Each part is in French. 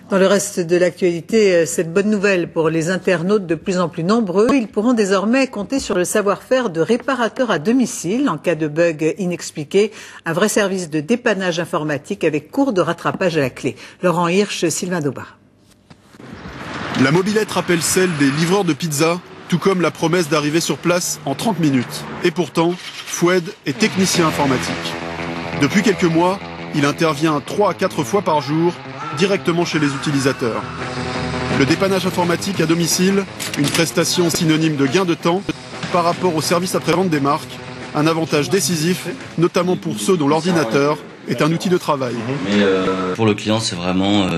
Dans le reste de l'actualité, cette bonne nouvelle pour les internautes de plus en plus nombreux, ils pourront désormais compter sur le savoir-faire de réparateurs à domicile en cas de bug inexpliqué. Un vrai service de dépannage informatique avec cours de rattrapage à la clé. Laurent Hirsch, Sylvain Daubar. La mobilette rappelle celle des livreurs de pizza, tout comme la promesse d'arriver sur place en 30 minutes. Et pourtant, Foued est technicien informatique. Depuis quelques mois, il intervient 3 à 4 fois par jour, directement chez les utilisateurs. Le dépannage informatique à domicile, une prestation synonyme de gain de temps par rapport au service après-vente des marques, un avantage décisif, notamment pour ceux dont l'ordinateur est un outil de travail. Mais pour le client, c'est vraiment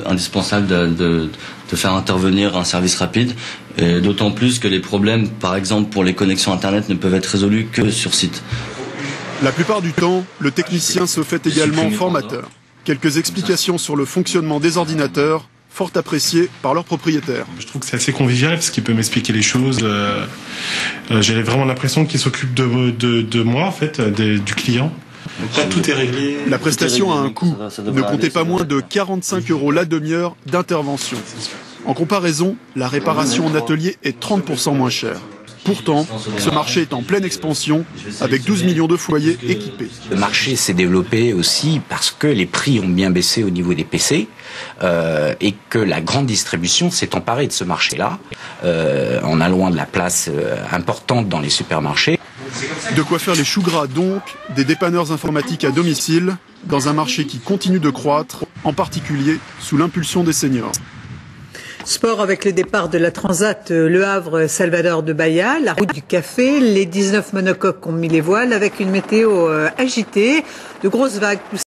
indispensable de faire intervenir un service rapide, et d'autant plus que les problèmes, par exemple pour les connexions Internet, ne peuvent être résolus que sur site. La plupart du temps, le technicien se fait également formateur. Quelques explications sur le fonctionnement des ordinateurs, fort appréciées par leurs propriétaires. Je trouve que c'est assez convivial parce qu'il peut m'expliquer les choses. J'ai vraiment l'impression qu'il s'occupe de moi, en fait, du client. Donc là, tout est réglé. La prestation a un coût. Ne comptez pas moins de 45 € la demi-heure d'intervention. En comparaison, la réparation en atelier est 30% moins chère. Pourtant, ce marché est en pleine expansion, avec 12 millions de foyers équipés. Le marché s'est développé aussi parce que les prix ont bien baissé au niveau des PC et que la grande distribution s'est emparée de ce marché-là, en allouant de la place importante dans les supermarchés. De quoi faire les choux gras donc, des dépanneurs informatiques à domicile, dans un marché qui continue de croître, en particulier sous l'impulsion des seniors. Sport avec le départ de la Transat Le Havre-Salvador de Bahia, la route du café, les 19 monocoques ont mis les voiles avec une météo agitée, de grosses vagues